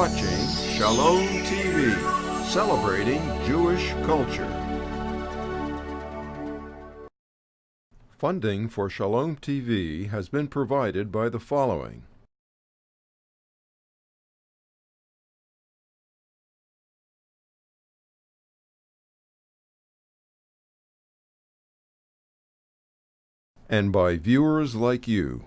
watching Shalom TV, celebrating Jewish culture. Funding for Shalom TV has been provided by the following. And by viewers like you.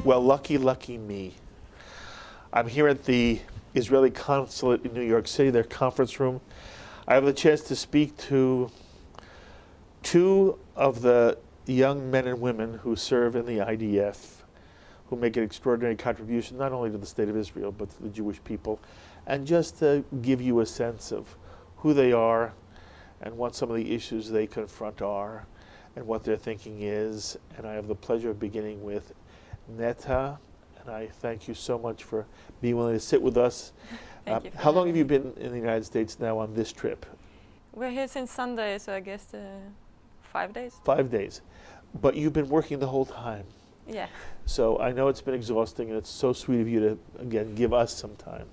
Well, lucky me. I'm here at the Israeli consulate in New York City, their conference room. I have the chance to speak to two of the young men and women who serve in the IDF, who make an extraordinary contribution not only to the state of Israel, but to the Jewish people. And just to give you a sense of who they are and what some of the issues they confront are and what their thinking is. And I have the pleasure of beginning with Neta, and I thank you so much for being willing to sit with us. Thank you for how long have having you me. been in the United States now on this trip? We're here since Sunday, so I guess 5 days. 5 days. But you've been working the whole time. Yeah. So I know it's been exhausting, and it's so sweet of you to, again, give us some time.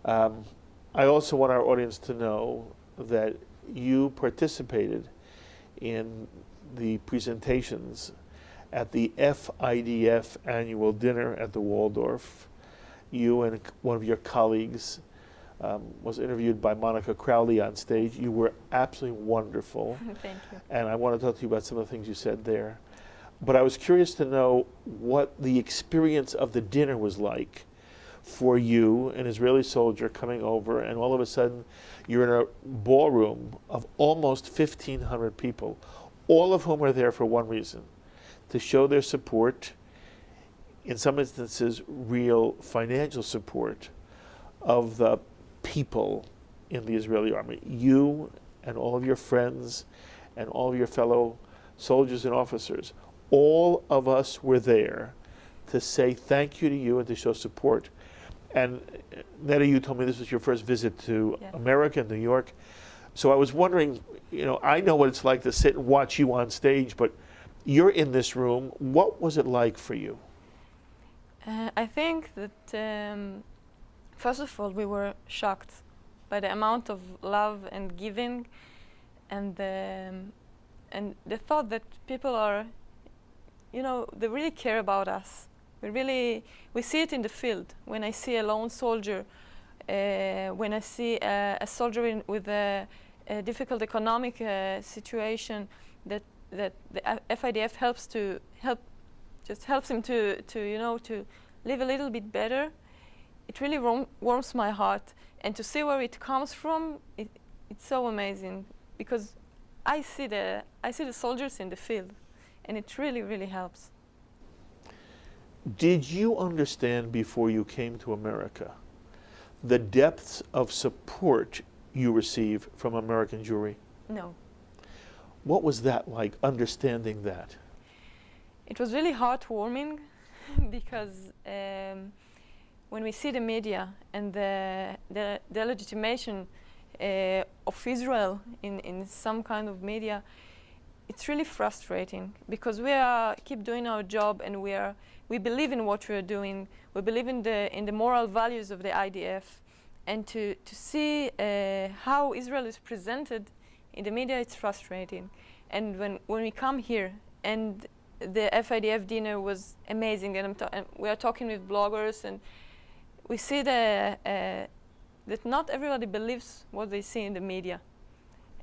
I also want our audience to know that you participated in the presentations at the FIDF annual dinner at the Waldorf. You and one of your colleagues was interviewed by Monica Crowley on stage. You were absolutely wonderful. Thank you. And I want to talk to you about some of the things you said there. But I was curious to know what the experience of the dinner was like for you, an Israeli soldier coming over, and all of a sudden you're in a ballroom of almost 1,500 people, all of whom are there for one reason: to show their support, in some instances real financial support, of the people in the Israeli army. You and all of your friends and all of your fellow soldiers and officers, all of us were there to say thank you to you and to show support. And Neta, you told me this was your first visit to America, New York. So I was wondering, you know, I know what it's like to sit and watch you on stage, but you're in this room. What was it like for you? I think that, first of all, we were shocked by the amount of love and giving, and the thought that people are, you know, they really care about us. We see it in the field. When I see a lone soldier, when I see a soldier with a difficult economic situation, that the FIDF helps him to live a little bit better. It really warms my heart, and to see where it comes from, it's so amazing, because I see the soldiers in the field, and it really helps. Did you understand before you came to America the depths of support you receive from American Jewry? No. What was that like, understanding that? It was really heartwarming because when we see the media and the legitimation of Israel in some kind of media, it's really frustrating, because we keep doing our job, and we believe in what we are doing. We believe in the moral values of the IDF, and to see how Israel is presented in the media, it's frustrating. And when we come here, and the FIDF dinner was amazing, and we are talking with bloggers, and we see that not everybody believes what they see in the media,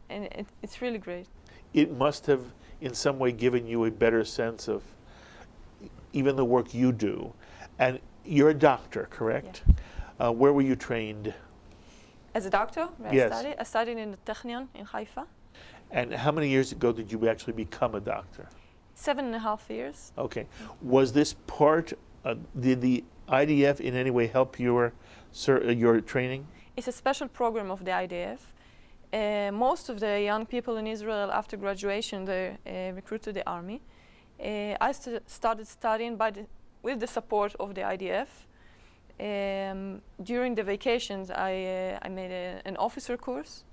and it's really great. It must have in some way given you a better sense of even the work you do. And you're a doctor, correct? Yeah. Where were you trained? As a doctor, Yes. I studied in the Technion in Haifa. And how many years ago did you actually become a doctor? 7.5 years. Okay. Was this part, did the IDF in any way help your training? It's a special program of the IDF. Most of the young people in Israel, after graduation, they recruit to the army. I started studying with the support of the IDF. During the vacations, I made an officer course,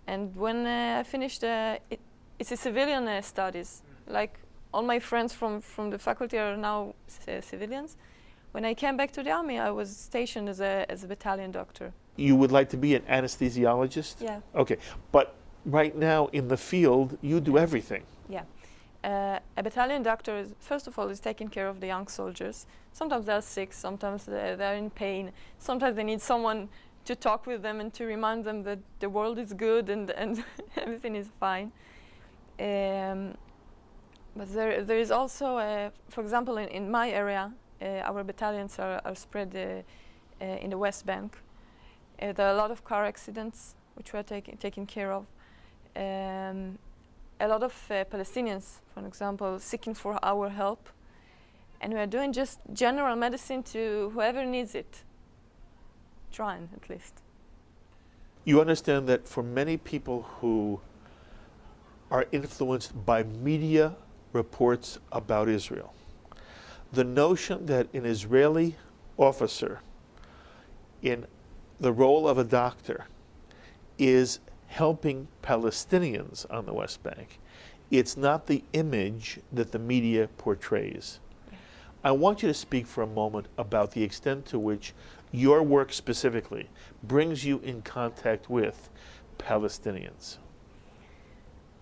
and when I finished, it's a civilian studies. Like all my friends from the faculty are now civilians. When I came back to the army, I was stationed as a battalion doctor. You would like to be an anesthesiologist? Yeah. Okay, but right now in the field, you do everything. Yeah. A battalion doctor, is, first of all, is taking care of the young soldiers. Sometimes they're sick, sometimes they're in pain, sometimes they need someone to talk with them and to remind them that the world is good and everything is fine. But there is also, for example, in my area, our battalions are spread in the West Bank. There are a lot of car accidents which we are taking care of. A lot of Palestinians, for example, seeking for our help. And we are doing just general medicine to whoever needs it. Trying, at least. You understand that for many people who are influenced by media reports about Israel, the notion that an Israeli officer in the role of a doctor is helping Palestinians on the West Bank, it's not the image that the media portrays. I want you to speak for a moment about the extent to which your work specifically brings you in contact with Palestinians.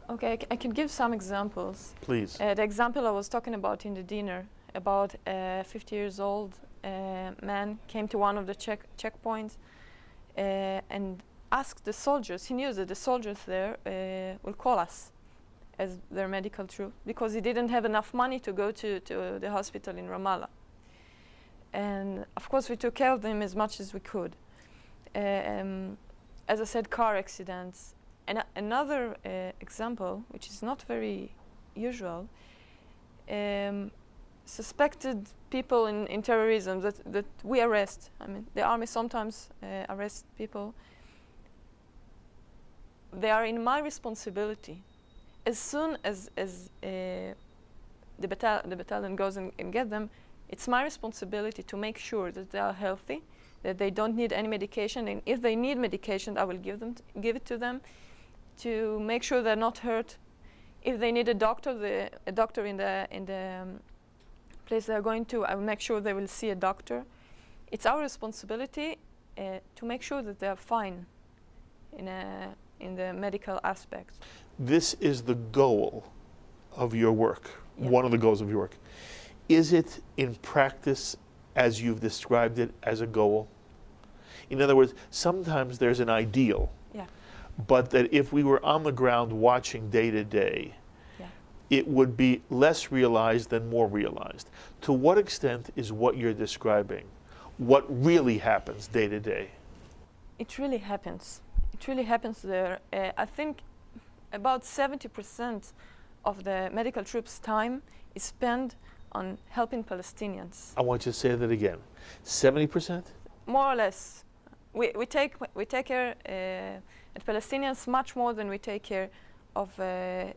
Okay, I can give some examples. Please. The example I was talking about in the dinner, about a 50 years old man came to one of the checkpoints and asked the soldiers. He knew that the soldiers there will call us as their medical troop because he didn't have enough money to go to the hospital in Ramallah. And of course we took care of them as much as we could. As I said, car accidents. And another example, which is not very usual, suspected people in terrorism that we arrest. I mean, the army sometimes arrests people. They are in my responsibility. As soon as the battalion goes and get them, it's my responsibility to make sure that they are healthy, that they don't need any medication, and if they need medication, I will give it to them, to make sure they're not hurt. If they need a doctor, a doctor in the place they're going to, I will make sure they will see a doctor. It's our responsibility to make sure that they're fine in the medical aspect. This is the goal of your work, one of the goals of your work. Is it in practice as you've described it as a goal? In other words, sometimes there's an ideal, but that if we were on the ground watching day to day, it would be less realized than more realized. To what extent is what you're describing what really happens day to day? It really happens. It really happens there. I think about 70% of the medical troops' time is spent on helping Palestinians. I want you to say that again. 70%? More or less. We take care of Palestinians much more than we take care of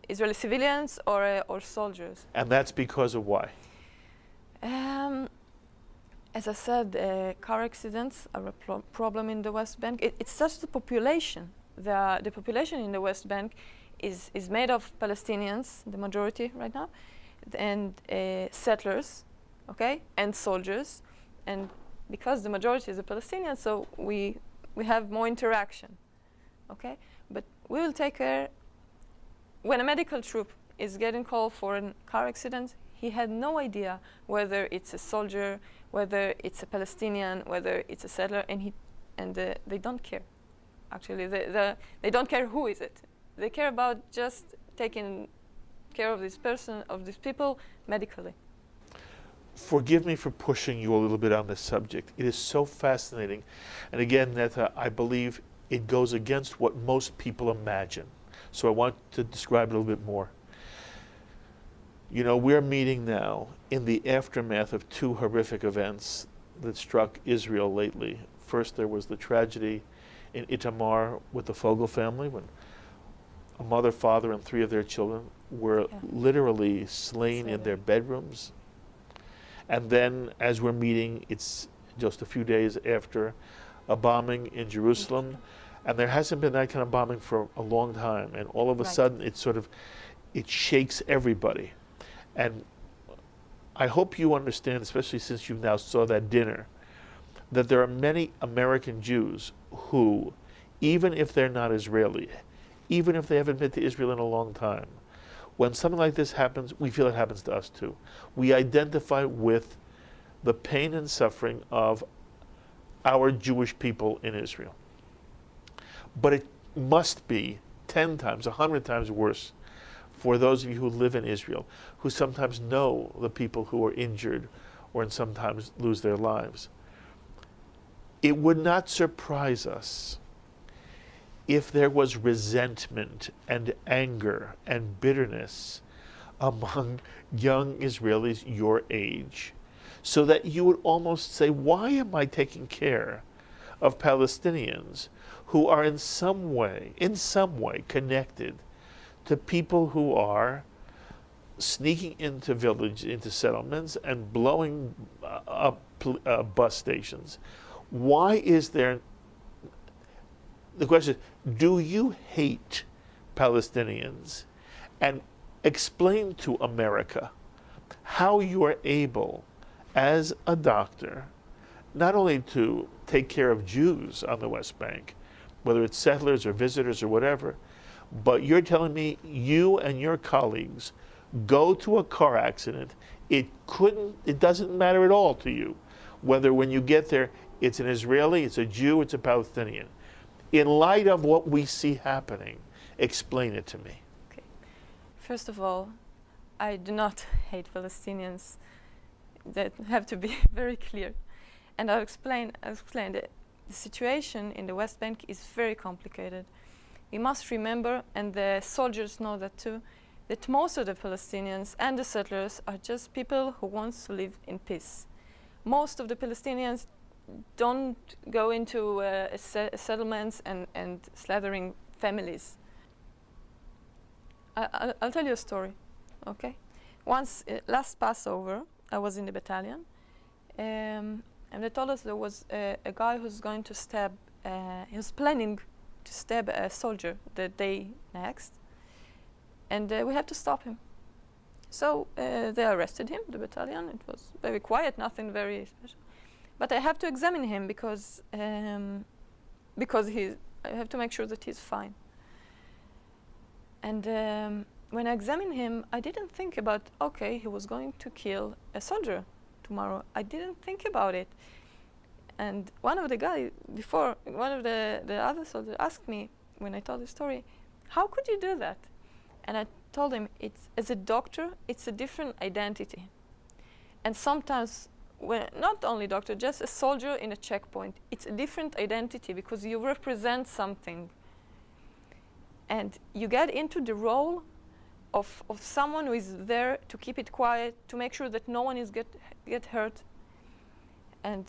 Israeli civilians or soldiers. And that's because of why? As I said, car accidents are a problem in the West Bank. It's just the population. The population in the West Bank is made of Palestinians, the majority right now, and settlers, okay, and soldiers. And because the majority is the Palestinians, so we have more interaction, okay? But we will take care. When a medical troop is getting called for a car accident, he had no idea whether it's a soldier, whether it's a Palestinian, whether it's a settler, and they don't care. Actually, they don't care who is it. They care about just taking care of this person, of these people, medically. Forgive me for pushing you a little bit on this subject. It is so fascinating. And again, Neta, I believe it goes against what most people imagine. So I want to describe it a little bit more. You know, we're meeting now in the aftermath of two horrific events that struck Israel lately. First, there was the tragedy in Itamar with the Fogel family when a mother, father, and 3 of their children were literally slain in their bedrooms. And then, as we're meeting, it's just a few days after a bombing in Jerusalem, and there hasn't been that kind of bombing for a long time, and all of a sudden it shakes everybody. And I hope you understand, especially since you now saw that dinner, that there are many American Jews who, even if they're not Israeli, even if they haven't been to Israel in a long time, when something like this happens, we feel it happens to us too. We identify with the pain and suffering of our Jewish people in Israel. But it must be 10 times, 100 times worse for those of you who live in Israel, who sometimes know the people who are injured or sometimes lose their lives. It would not surprise us if there was resentment and anger and bitterness among young Israelis your age, so that you would almost say, why am I taking care of Palestinians who are in some way connected to people who are sneaking into villages, into settlements, and blowing up bus stations? Why is there... The question is, do you hate Palestinians? And explain to America how you are able, as a doctor, not only to take care of Jews on the West Bank, whether it's settlers or visitors or whatever, but you're telling me you and your colleagues go to a car accident. It doesn't matter at all to you whether when you get there it's an Israeli, it's a Jew, it's a Palestinian. In light of what we see happening, explain it to me. Okay. First of all, I do not hate Palestinians. That have to be very clear. And I'll explain that the situation in the West Bank is very complicated. We must remember, and the soldiers know that too, that most of the Palestinians and the settlers are just people who want to live in peace. Most of the Palestinians don't go into settlements and slaughtering families. I'll tell you a story, okay? Once, last Passover, I was in the battalion, and they told us there was a guy who's going to stab, he was planning to stab a soldier the day next, and we had to stop him. So they arrested him, the battalion. It was very quiet, nothing very special. But I have to examine him because I have to make sure that he's fine. And when I examined him, I didn't think about, okay, he was going to kill a soldier tomorrow. I didn't think about it. And one of the other soldiers asked me, when I told the story, how could you do that? And I told him, as a doctor, it's a different identity. And sometimes, not only doctor, just a soldier in a checkpoint, it's a different identity because you represent something. And you get into the role of someone who is there to keep it quiet, to make sure that no one is get hurt. And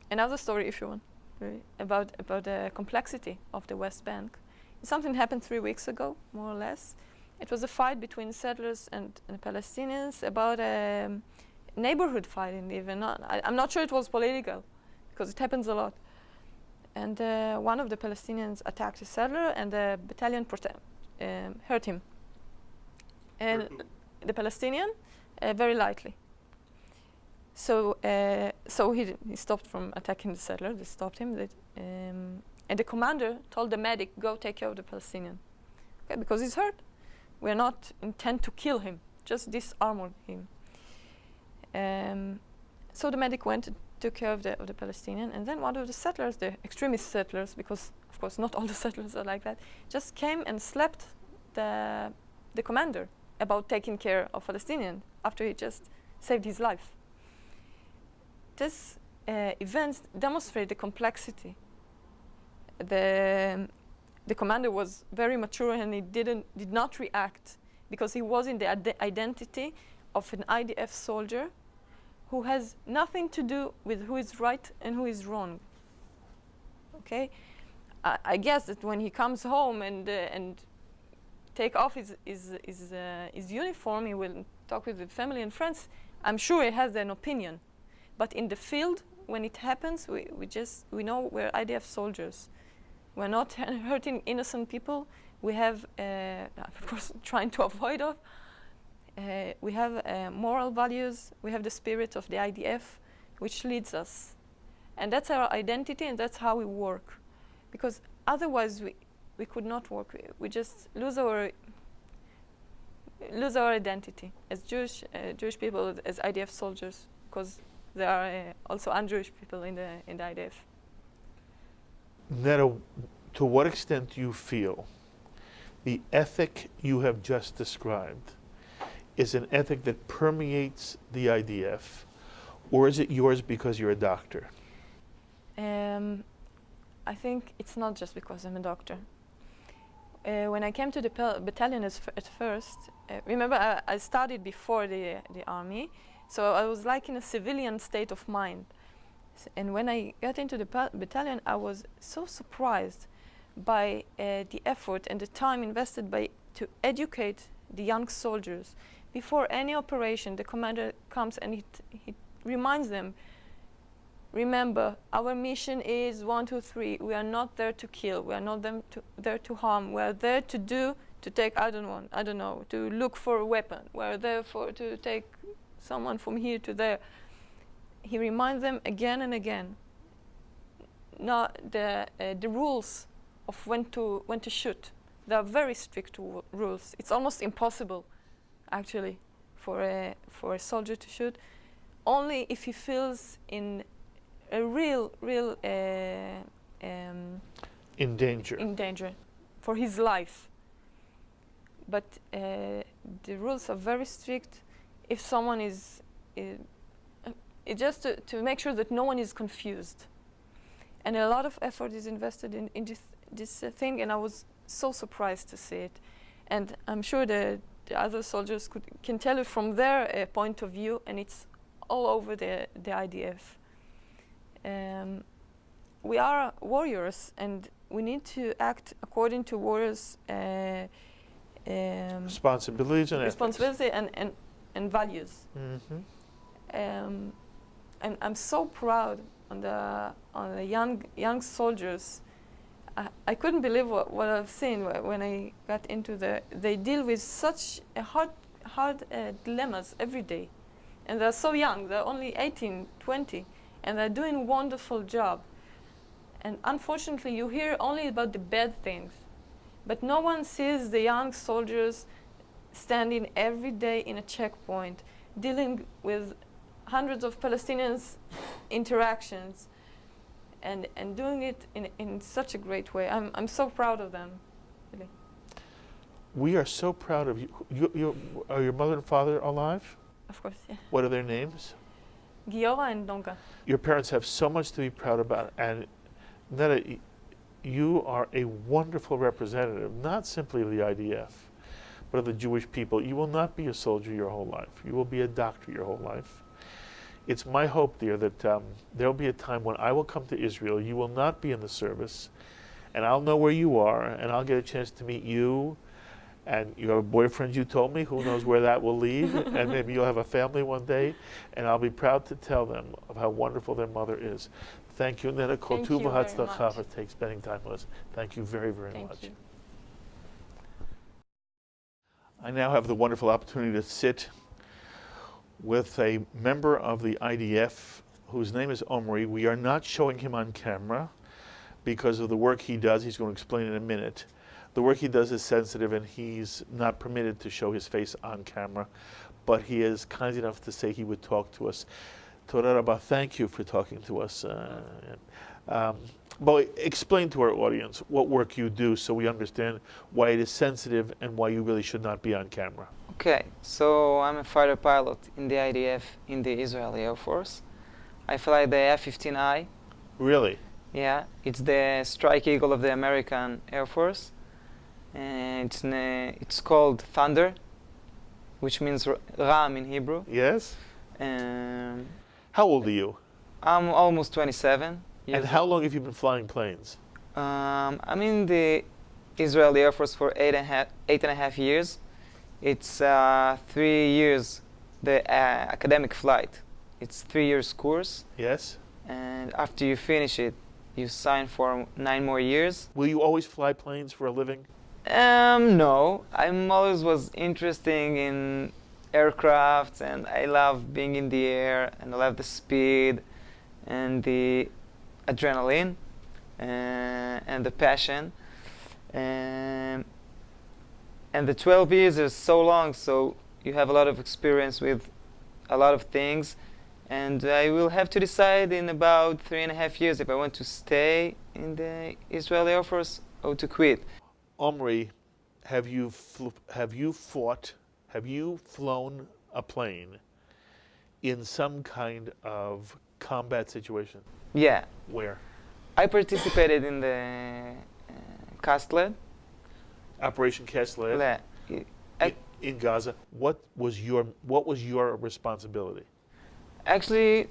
another story, if you want, really, about the complexity of the West Bank. Something happened 3 weeks ago, more or less. It was a fight between settlers and Palestinians about a neighborhood fighting even. I'm not sure it was political, because it happens a lot. And one of the Palestinians attacked a settler, and the battalion hurt him. And the Palestinian, very lightly. So he stopped from attacking the settler. They stopped him. And the commander told the medic, go take care of the Palestinian. Okay, because he's hurt. We're not intent to kill him, just disarm him. So the medic went and took care of the Palestinian, and then one of the settlers, the extremist settlers, because of course not all the settlers are like that, just came and slapped the commander about taking care of Palestinian after he just saved his life. This event demonstrated the complexity. The commander was very mature, and he did not react because he was in the identity of an IDF soldier who has nothing to do with who is right and who is wrong. Okay, I guess that when he comes home and take off his uniform, he will talk with the family and friends. I'm sure he has an opinion, but in the field, when it happens, we know we're IDF soldiers. We're not hurting innocent people. We have, of course, trying to avoid of. We have moral values. We have the spirit of the IDF, which leads us, and that's our identity, and that's how we work. Because otherwise, we could not work. We just lose our identity as Jewish people, as IDF soldiers, because there are also un-Jewish people in the IDF. Neta, to what extent do you feel the ethic you have just described is an ethic that permeates the IDF, or is it yours because you're a doctor? I think it's not just because I'm a doctor. When I came to the battalion at first, remember I studied before the army, so I was like in a civilian state of mind. And when I got into the battalion, I was so surprised by the effort and the time invested to educate the young soldiers. Before any operation, the commander comes and he reminds them, remember, our mission is 1, 2, 3. We are not there to kill. We are not there to harm. We are there to take, I don't know, to look for a weapon. We are there to take someone from here to there. He reminds them again and again. Not the rules of when to shoot. There are very strict rules. It's almost impossible, actually, for a soldier to shoot. Only if he feels in a real In danger. In danger for his life. But the rules are very strict. If someone is just to make sure that no one is confused. And a lot of effort is invested in this thing, and I was so surprised to see it. And I'm sure the other soldiers can tell you from their point of view, and it's all over the IDF. We are warriors, and we need to act according to warriors' responsibilities and responsibility and values. Mm-hmm. And I'm so proud on the young soldiers. I couldn't believe what I've seen when I got into they deal with such hard dilemmas every day. And they're so young, they're only 18, 20, and they're doing a wonderful job. And unfortunately, you hear only about the bad things, but no one sees the young soldiers standing every day in a checkpoint, dealing with hundreds of Palestinians interactions, and doing it in such a great way. I'm so proud of them, really. We are so proud of you. Are your mother and father alive? Of course, yeah. What are their names? Giora and Donka. Your parents have so much to be proud about, and Neta, you are a wonderful representative, not simply of the IDF, but of the Jewish people. You will not be a soldier your whole life. You will be a doctor your whole life. It's my hope, dear, that there will be a time when I will come to Israel. You will not be in the service, and I'll know where you are, and I'll get a chance to meet you. And you have a boyfriend, you told me. Who knows where that will lead? And maybe you'll have a family one day. And I'll be proud to tell them of how wonderful their mother is. Thank you, Neta. Kol tuv v'hatzlacha for spending time with us. Thank you very, very much. Thank you. I now have the wonderful opportunity to sit with a member of the IDF whose name is Omri. We are not showing him on camera because of the work he does. He's going to explain in a minute. The work he does is sensitive, and he's not permitted to show his face on camera, but he is kind enough to say he would talk to us. Toda Rabba, thank you for talking to us. But explain to our audience what work you do so we understand why it is sensitive and why you really should not be on camera. Okay, so I'm a fighter pilot in the IDF in the Israeli Air Force. I fly the F-15I. Really? Yeah, it's the Strike Eagle of the American Air Force. And it's called Thunder, which means Ram in Hebrew. Yes? How old are you? I'm almost 27. And how long have you been flying planes? I'm in the Israeli Air Force for eight and a half years. It's 3 years, the academic flight. It's 3 years course. Yes? and after you finish it, you sign for 9 more years. Will you always fly planes for a living? No, I'm always was interested in aircraft, and I love being in the air, and I love the speed and the adrenaline and the passion. And the 12 years is so long, so you have a lot of experience with a lot of things, and I will have to decide in about 3.5 years if I want to stay in the Israeli Air Force or to quit. Omri, have you flown a plane in some kind of combat situation? Yeah, Where? I participated in the Castlet. Operation Cast Lead in Gaza. What was your responsibility? Actually,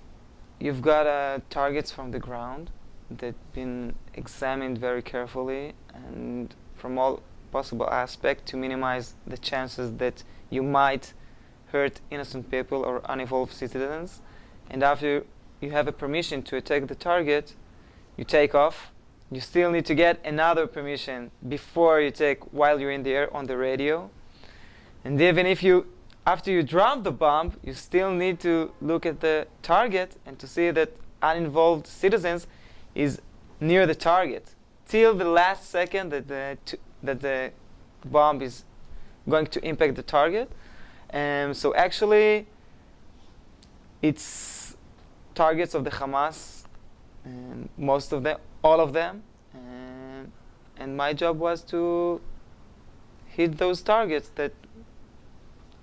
you've got targets from the ground that been examined very carefully and from all possible aspects to minimize the chances that you might hurt innocent people or uninvolved citizens. And after you have a permission to attack the target, you take off. You still need to get another permission before you take while you're in the air on the radio. And even if after you drop the bomb, you still need to look at the target and to see that uninvolved citizens is near the target till the last second that the bomb is going to impact the target. So actually, it's targets of the Hamas, most of them, all of them, and my job was to hit those targets that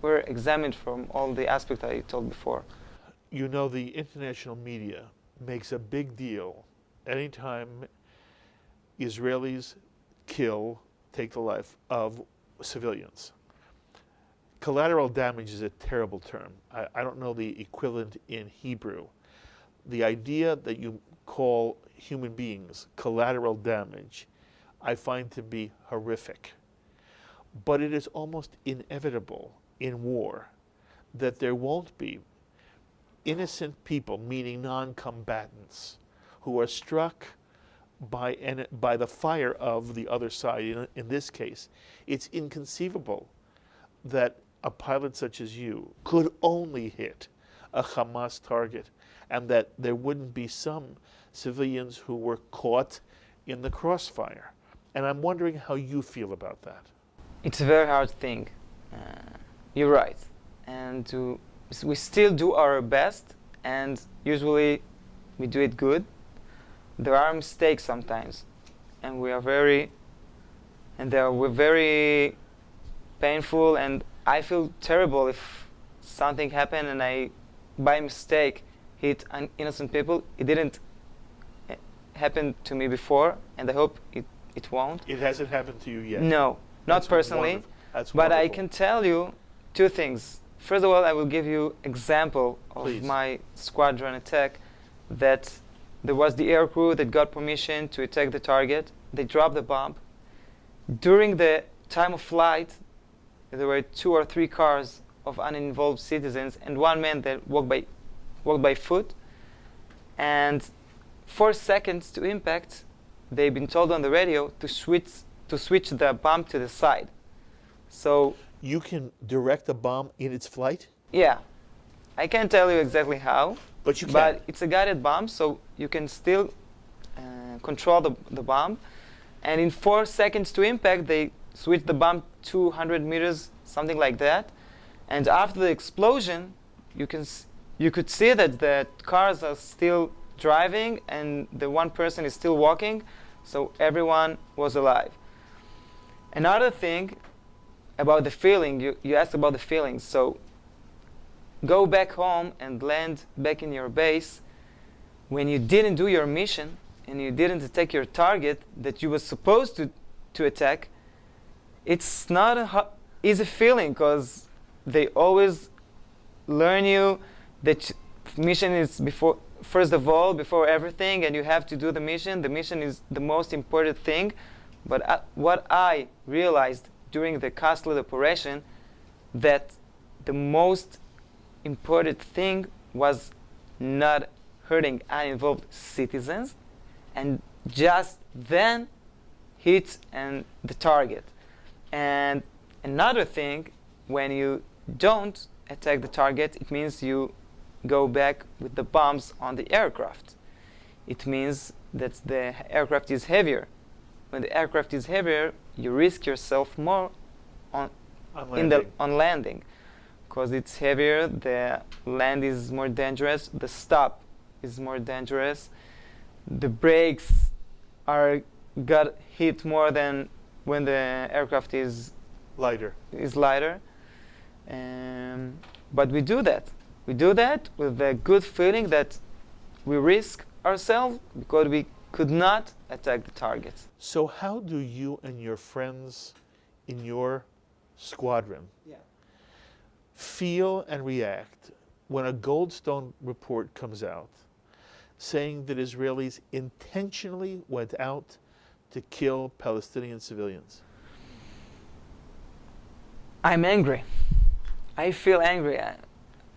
were examined from all the aspects I told before. You know, the international media makes a big deal anytime Israelis take the life of civilians. Collateral damage is a terrible term. I don't know the equivalent in Hebrew. The idea that you call human beings collateral damage, I find to be horrific. But it is almost inevitable in war that there won't be innocent people, meaning non-combatants, who are struck by the fire of the other side. In this case, it's inconceivable that a pilot such as you could only hit a Hamas target, and that there wouldn't be some civilians who were caught in the crossfire. And I'm wondering how you feel about that. It's a very hard thing. You're right. And we still do our best, and usually we do it good. There are mistakes sometimes, and we're very painful, and I feel terrible if something happened and I, by mistake, hit innocent people. It didn't happen to me before, and I hope it won't. It hasn't happened to you yet? No, not personally. That's but wonderful. I can tell you 2 things. First of all, I will give you example of Please. my squadron attack, that there was the air crew that got permission to attack the target. They dropped the bomb. During the time of flight, there were 2 or 3 cars of uninvolved citizens and 1 man that walked by foot. And 4 seconds to impact, they've been told on the radio to switch the bomb to the side. So you can direct a bomb in its flight? Yeah, I can't tell you exactly how, but you can. But it's a guided bomb, so you can still control the bomb. And in 4 seconds to impact, they switch the bomb 200 meters, something like that. And after the explosion, you could see that the cars are still driving and the 1 person is still walking, so everyone was alive. Another thing about the feeling, you asked about the feelings. So go back home and land back in your base when you didn't do your mission and you didn't attack your target that you were supposed to attack. It's not an easy feeling, because they always learn you that mission is first of all, before everything, and you have to do the mission. The mission is the most important thing. But what I realized during the Castlet operation, that the most important thing was not hurting uninvolved citizens, and just then hit the target. And another thing, when you don't attack the target, it means you go back with the bombs on the aircraft. It means that the aircraft is heavier. When the aircraft is heavier, you risk yourself more on landing. Because it's heavier, the land is more dangerous, the stop is more dangerous, the brakes got hit more than when the aircraft is lighter. But we do that. We do that with the good feeling that we risk ourselves because we could not attack the targets. So how do you and your friends in your squadron feel and react when a Goldstone report comes out saying that Israelis intentionally went out to kill Palestinian civilians? I'm angry. I feel angry.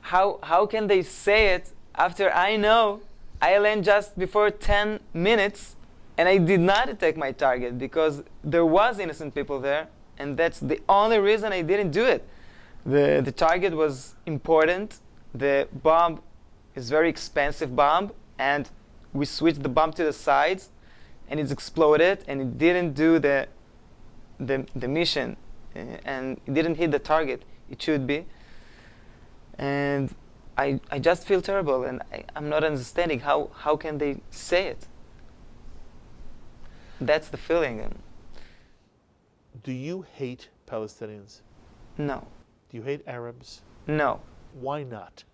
How can they say it after I know I landed just before 10 minutes and I did not attack my target because there was innocent people there, and that's the only reason I didn't do it. The target was important. The bomb is very expensive bomb, and we switched the bomb to the sides, and it's exploded, and it didn't do the mission, and it didn't hit the target it should be. And I just feel terrible, and I'm not understanding how can they say it. That's the feeling. Do you hate Palestinians? No. Do you hate Arabs? No. Why not?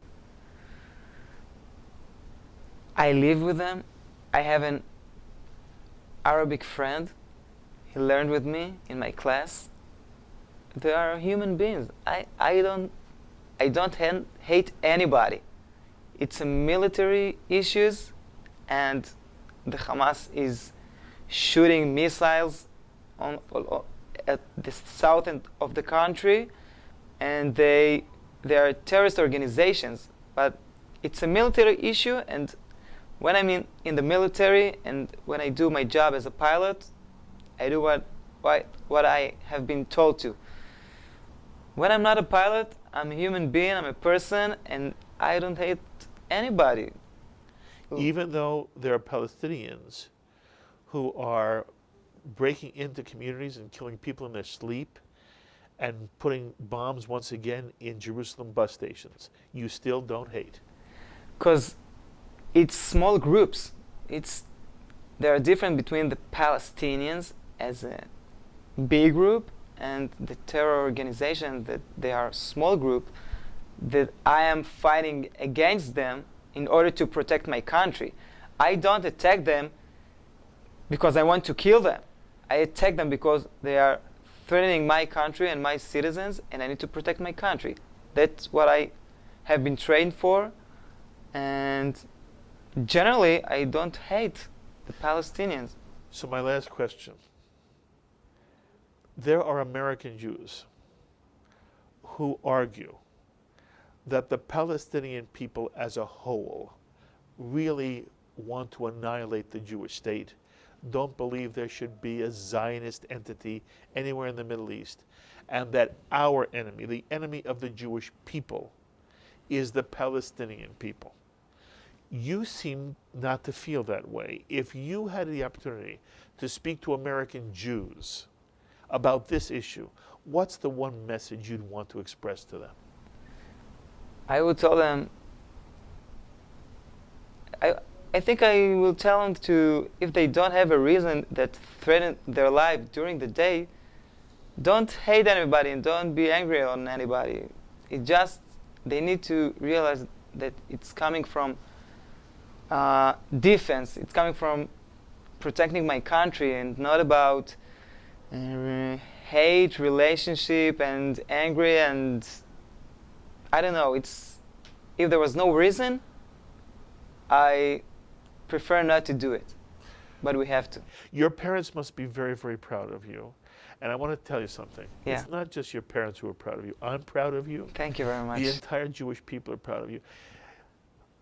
I live with them. I have an Arabic friend. He learned with me in my class. They are human beings. I don't hate anybody. It's a military issues, and the Hamas is shooting missiles at the south end of the country, and they are terrorist organizations. But it's a military issue, and when I'm in the military and when I do my job as a pilot, I do what I have been told to. When I'm not a pilot, I'm a human being, I'm a person, and I don't hate anybody. Even though there are Palestinians who are breaking into communities and killing people in their sleep and putting bombs once again in Jerusalem bus stations, you still don't hate? Because it's small groups. There are different between the Palestinians as a big group and the terror organization, that they are a small group, that I am fighting against them in order to protect my country. I don't attack them because I want to kill them. I attack them because they are threatening my country and my citizens, and I need to protect my country. That's what I have been trained for, and generally I don't hate the Palestinians. So my last question. There are American Jews who argue that the Palestinian people as a whole really want to annihilate the Jewish state, don't believe there should be a Zionist entity anywhere in the Middle East, and that our enemy, the enemy of the Jewish people, is the Palestinian people. You seem not to feel that way. If you had the opportunity to speak to American Jews about this issue, what's the one message you'd want to express to them? I would tell them, I think I will tell them to, if they don't have a reason that threatens their life during the day, don't hate anybody and don't be angry on anybody. They need to realize that it's coming from defense. It's coming from protecting my country, and not about hate, relationship, and angry, and I don't know. If there was no reason, I prefer not to do it, but we have to. Your parents must be very, very proud of you. And I want to tell you something. Yeah. It's not just your parents who are proud of you. I'm proud of you. Thank you very much. The entire Jewish people are proud of you.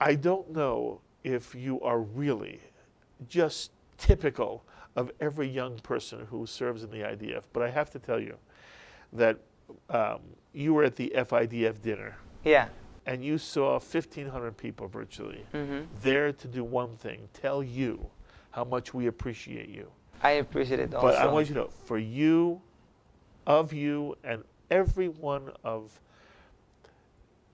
I don't know if you are really just typical of every young person who serves in the IDF. But I have to tell you that you were at the FIDF dinner. Yeah. And you saw 1,500 people virtually Mm-hmm. there to do one thing, tell you how much we appreciate you. I appreciate it also. But I want you to know, for you, of you, and every one of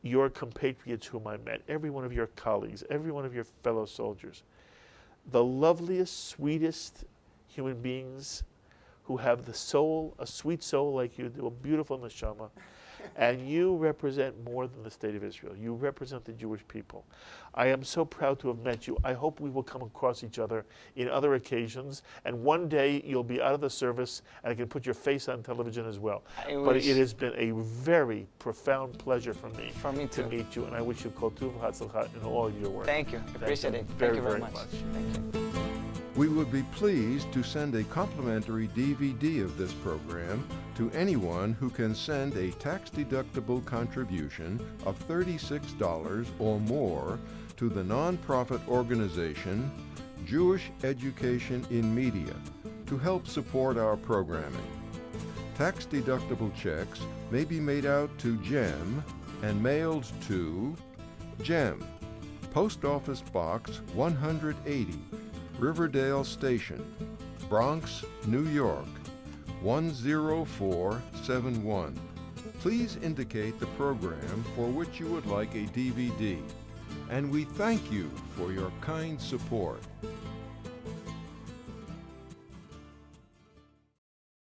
your compatriots whom I met, every one of your colleagues, every one of your fellow soldiers, the loveliest, sweetest human beings who have the soul, a sweet soul like you do, a beautiful neshama, and you represent more than the state of Israel. You represent the Jewish people. I am so proud to have met you. I hope we will come across each other in other occasions, and one day you'll be out of the service and I can put your face on television as well. But it has been a very profound pleasure for me, me to too. meet you, and I wish you kol tuv v'hatzlacha in all your work. Thank you. Appreciate it. Very, Thank you very very much. much. Thank you. We would be pleased to send a complimentary DVD of this program to anyone who can send a tax-deductible contribution of $36 or more to the nonprofit organization Jewish Education in Media to help support our programming. Tax-deductible checks may be made out to GEM and mailed to GEM, Post Office Box 180, Riverdale Station, Bronx, New York, 10471. Please indicate the program for which you would like a DVD, and we thank you for your kind support.